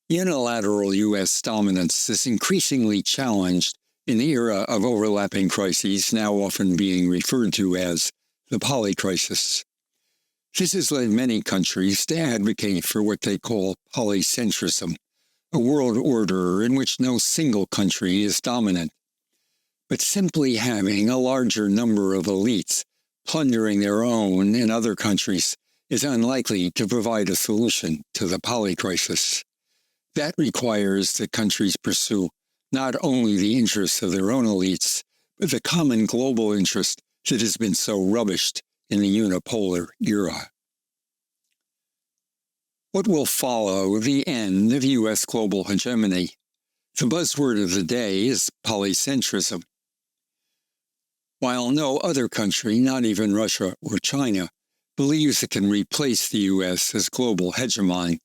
Unilateral US dominance is increasingly challenged in the era of overlapping crises now often being referred to as the Polycrisis. This has led many countries to advocate for what they call Polycentrism, a world order in which no single country is dominant. But simply having a larger number of elites plundering their own and other countries is unlikely to provide a solution to the Polycrisis. That requires that countries pursue not only the interests of their own elites, but the common global interest that has been so rubbished in the unipolar era. What will follow the end of U.S. global hegemony? The buzzword of the day is polycentrism. While no other country, not even Russia or China, believes it can replace the U.S. as global hegemon,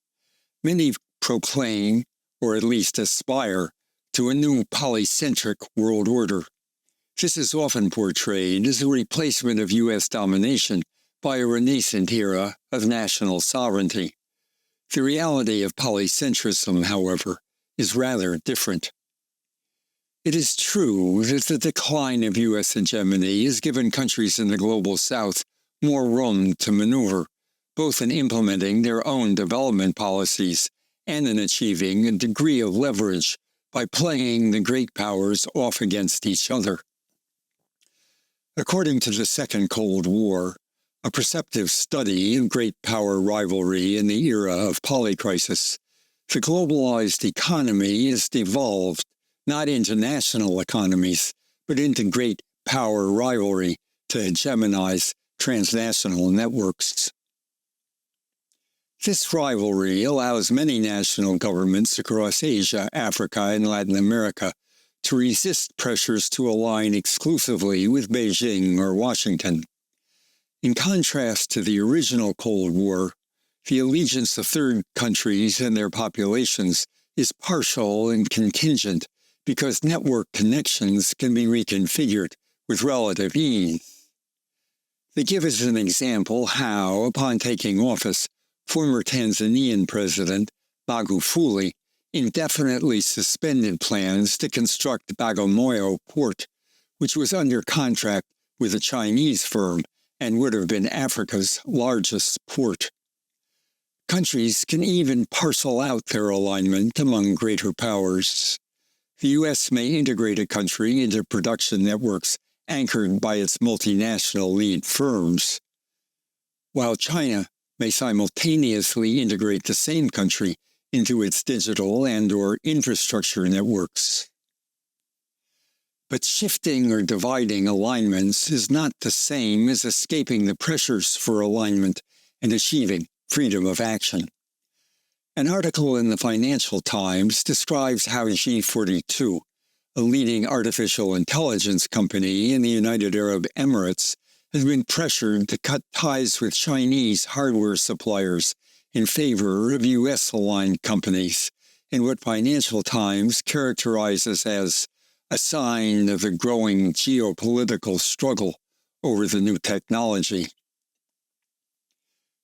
many proclaim, or at least aspire, to a new polycentric world order. This is often portrayed as a replacement of U.S. domination by a renascent era of national sovereignty. The reality of polycentrism, however, is rather different. It is true that the decline of U.S. hegemony has given countries in the global South more room to maneuver, both in implementing their own development policies and in achieving a degree of leverage by playing the great powers off against each other. According to the Second Cold War, a perceptive study of great power rivalry in the era of Polycrisis, the globalized economy has devolved not into national economies, but into great power rivalry to hegemonize transnational networks. This rivalry allows many national governments across Asia, Africa, and Latin America to resist pressures to align exclusively with Beijing or Washington. In contrast to the original Cold War, the allegiance of third countries and their populations is partial and contingent because network connections can be reconfigured with relative ease. They give us an example how, upon taking office, former Tanzanian President Magufuli indefinitely suspended plans to construct Bagamoyo Port, which was under contract with a Chinese firm and would have been Africa's largest port. Countries can even parcel out their alignment among greater powers. The U.S. may integrate a country into production networks anchored by its multinational lead firms, while China may simultaneously integrate the same country into its digital and/or infrastructure networks. But shifting or dividing alignments is not the same as escaping the pressures for alignment and achieving freedom of action. An article in the Financial Times describes how G42, a leading artificial intelligence company in the United Arab Emirates, has been pressured to cut ties with Chinese hardware suppliers in favor of U.S.-aligned companies, in what Financial Times characterizes as a sign of a growing geopolitical struggle over the new technology.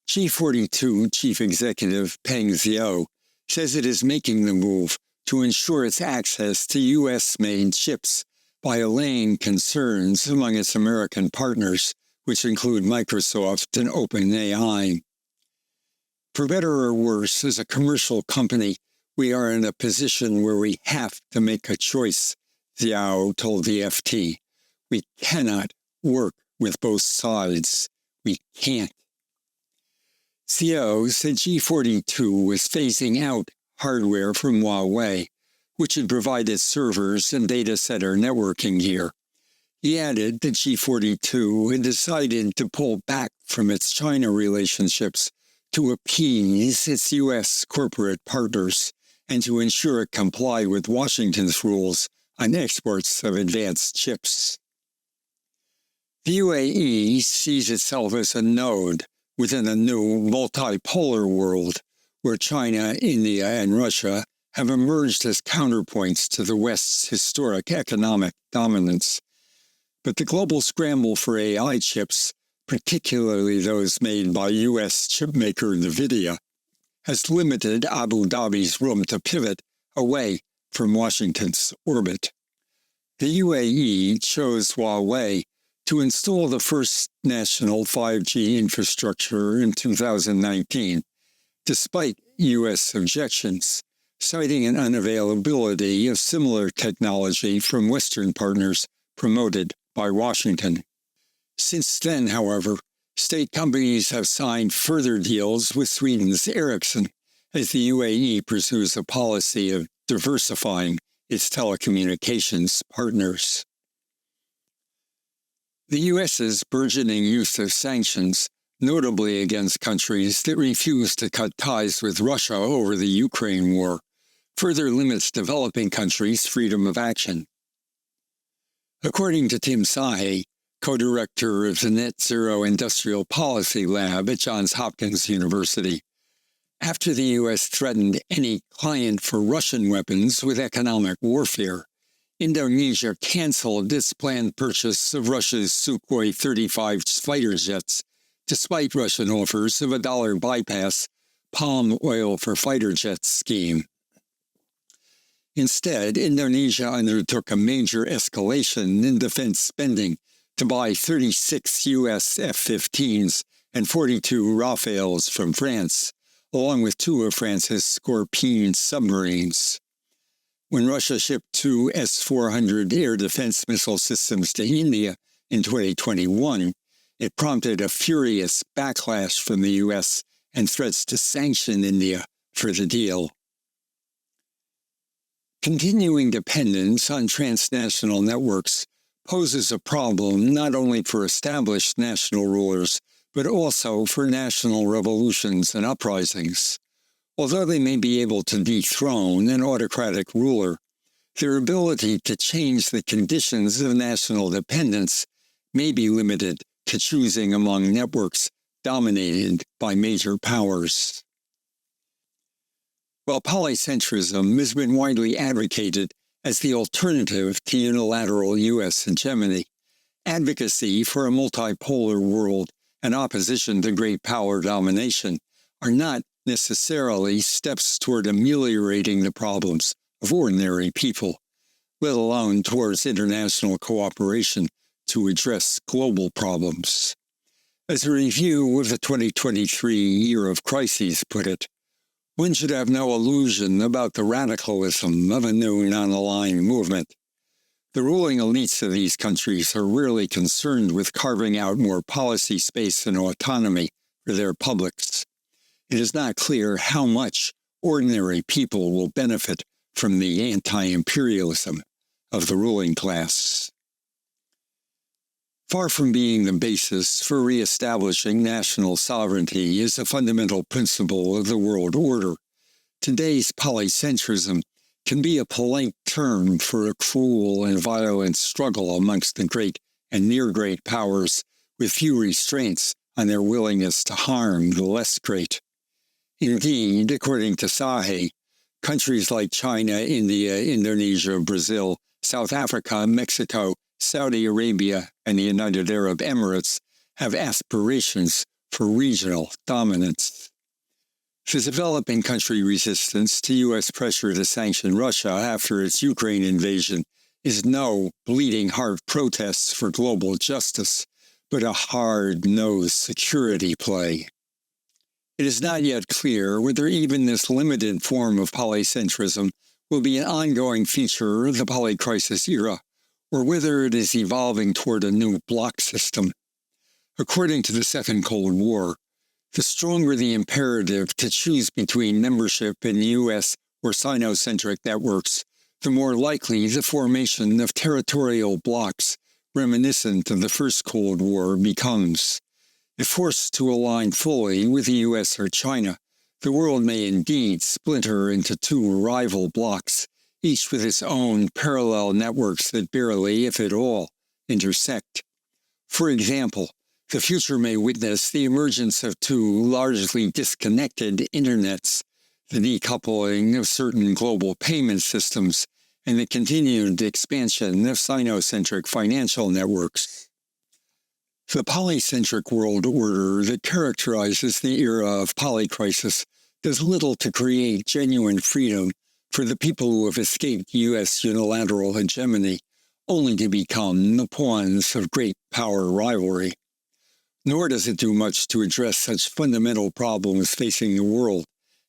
G42 Chief Executive Peng Xiao says it is making the move to ensure its access to U.S.-made chips by allaying concerns among its American partners, which include Microsoft and OpenAI. For better or worse, as a commercial company, we are in a position where we have to make a choice, Xiao told the FT. We cannot work with both sides. We can't. Xiao said G42 was phasing out hardware from Huawei, which had provided servers and data center networking gear. He added that G42 had decided to pull back from its China relationships to appease its U.S. corporate partners and to ensure it complied with Washington's rules on exports of advanced chips. The UAE sees itself as a node within a new multipolar world where China, India, and Russia have emerged as counterpoints to the West's historic economic dominance. But the global scramble for AI chips, particularly those made by U.S. chipmaker NVIDIA, has limited Abu Dhabi's room to pivot away from Washington's orbit. The UAE chose Huawei to install the first national 5G infrastructure in 2019, despite U.S. objections, citing an unavailability of similar technology from Western partners promoted by Washington. Since then, however, state companies have signed further deals with Sweden's Ericsson as the UAE pursues a policy of diversifying its telecommunications partners. The U.S.'s burgeoning use of sanctions, notably against countries that refuse to cut ties with Russia over the Ukraine war, further limits developing countries' freedom of action. According to Tim Sahe, co-director of the Net Zero Industrial Policy Lab at Johns Hopkins University, after the U.S. threatened any client for Russian weapons with economic warfare, Indonesia canceled its planned purchase of Russia's Sukhoi 35 fighter jets, despite Russian offers of a dollar bypass palm oil for fighter jets scheme. Instead, Indonesia undertook a major escalation in defense spending to buy 36 U.S. F-15s and 42 Rafales from France, along with 2 of France's Scorpène submarines. When Russia shipped 2 S-400 air defense missile systems to India in 2021, it prompted a furious backlash from the U.S. and threats to sanction India for the deal. Continuing dependence on transnational networks poses a problem not only for established national rulers, but also for national revolutions and uprisings. Although they may be able to dethrone an autocratic ruler, their ability to change the conditions of national dependence may be limited to choosing among networks dominated by major powers. While polycentrism has been widely advocated as the alternative to unilateral US hegemony, advocacy for a multipolar world and opposition to great power domination are not necessarily steps toward ameliorating the problems of ordinary people, let alone towards international cooperation to address global problems. As a review of the 2023 Year of Crises put it, one should have no illusion about the radicalism of a new non-aligned movement. The ruling elites of these countries are rarely concerned with carving out more policy space and autonomy for their publics. It is not clear how much ordinary people will benefit from the anti-imperialism of the ruling class. Far from being the basis for reestablishing national sovereignty as a fundamental principle of the world order, today's polycentrism can be a polite term for a cruel and violent struggle amongst the great and near-great powers with few restraints on their willingness to harm the less great. Indeed, according to Sahe, countries like China, India, Indonesia, Brazil, South Africa, Mexico, Saudi Arabia, and the United Arab Emirates have aspirations for regional dominance. The developing country resistance to U.S. pressure to sanction Russia after its Ukraine invasion is no bleeding heart protests for global justice, but a hard-nosed security play. It is not yet clear whether even this limited form of polycentrism will be an ongoing feature of the Polycrisis era, or whether it is evolving toward a new bloc system. According to the Second Cold War, the stronger the imperative to choose between membership in U.S. or Sino-centric networks, the more likely the formation of territorial blocs reminiscent of the First Cold War becomes. If forced to align fully with the U.S. or China, the world may indeed splinter into 2 rival blocs, each with its own parallel networks that barely, if at all, intersect. For example, the future may witness the emergence of 2 largely disconnected internets, the decoupling of certain global payment systems, and the continued expansion of Sino-centric financial networks. The polycentric world order that characterizes the era of polycrisis does little to create genuine freedom for the people who have escaped U.S. unilateral hegemony, only to become the pawns of great power rivalry. Nor does it do much to address such fundamental problems facing the world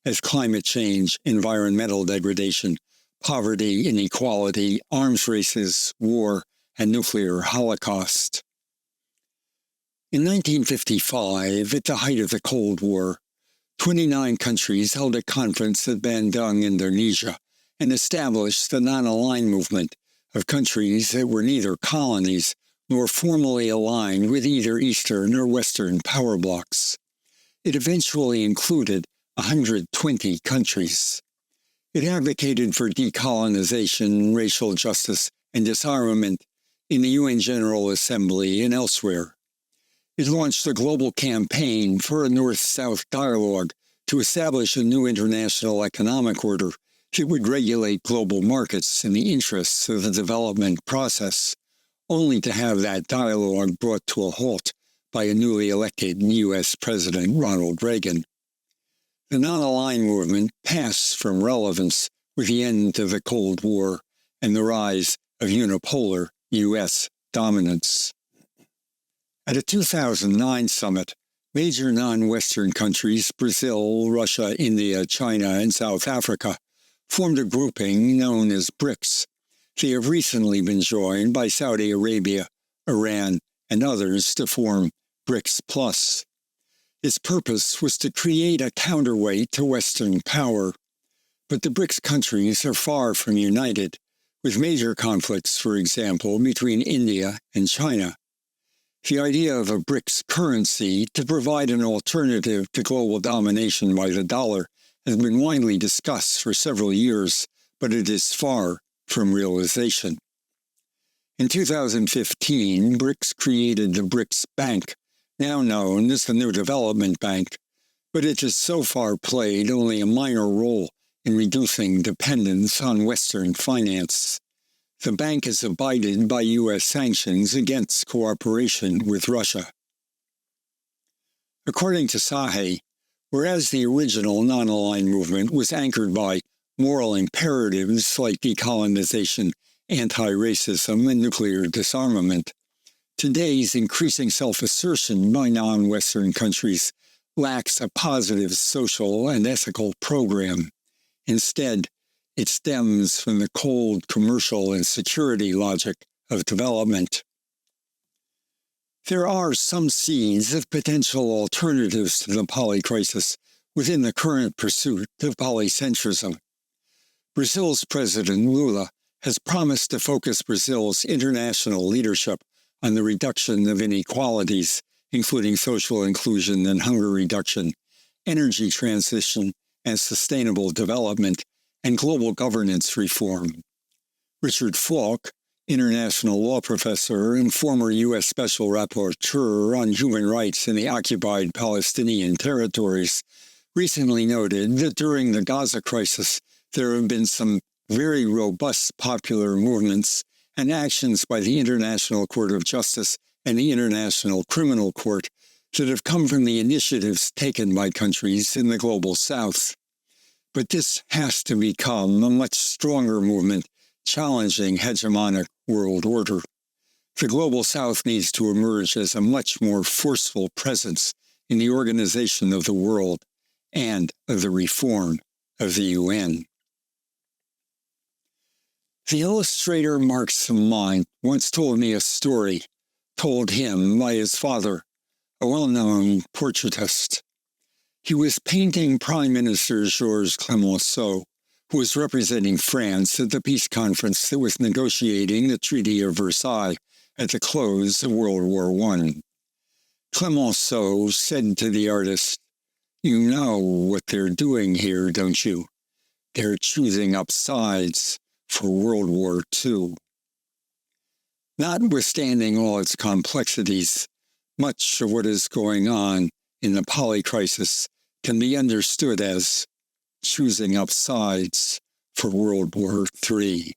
as climate change, environmental degradation, poverty, inequality, arms races, war, and nuclear holocaust. In 1955, at the height of the Cold War, 29 countries held a conference at Bandung, Indonesia, and established the non-aligned movement of countries that were neither colonies nor formally aligned with either Eastern or Western power blocs. It eventually included 120 countries. It advocated for decolonization, racial justice, and disarmament in the UN General Assembly and elsewhere. It launched a global campaign for a North-South dialogue to establish a new international economic order that would regulate global markets in the interests of the development process, only to have that dialogue brought to a halt by a newly elected U.S. President Ronald Reagan. The non-aligned movement passed from relevance with the end of the Cold War and the rise of unipolar U.S. dominance. At a 2009 summit, major non-Western countries, Brazil, Russia, India, China, and South Africa, formed a grouping known as BRICS. They have recently been joined by Saudi Arabia, Iran, and others to form BRICS Plus. Its purpose was to create a counterweight to Western power, but the BRICS countries are far from united, with major conflicts, for example, between India and China. The idea of a BRICS currency to provide an alternative to global domination by the dollar has been widely discussed for several years, but it is far from realization. In 2015, BRICS created the BRICS Bank, now known as the New Development Bank, but it has so far played only a minor role in reducing dependence on Western finance. The bank has abided by U.S. sanctions against cooperation with Russia. According to Sahe, whereas the original non-aligned movement was anchored by moral imperatives like decolonization, anti-racism, and nuclear disarmament, today's increasing self-assertion by non-Western countries lacks a positive social and ethical program. Instead, it stems from the cold commercial and security logic of development. There are some seeds of potential alternatives to the polycrisis within the current pursuit of polycentrism. Brazil's President Lula has promised to focus Brazil's international leadership on the reduction of inequalities, including social inclusion and hunger reduction, energy transition and sustainable development, and global governance reform. Richard Falk, international law professor and former U.S. Special Rapporteur on human rights in the occupied Palestinian territories, recently noted that during the Gaza crisis, there have been some very robust popular movements and actions by the International Court of Justice and the International Criminal Court that have come from the initiatives taken by countries in the Global South. But this has to become a much stronger movement challenging hegemonic world order. The Global South needs to emerge as a much more forceful presence in the organization of the world and of the reform of the UN. The illustrator Mark Simon once told me a story told him by his father, a well-known portraitist. He was painting Prime Minister Georges Clemenceau, who was representing France at the peace conference that was negotiating the Treaty of Versailles at the close of World War I. Clemenceau said to the artist, "You know what they're doing here, don't you? They're choosing up sides for World War II." Notwithstanding all its complexities, much of what is going on in the polycrisis can be understood as choosing up sides for World War III.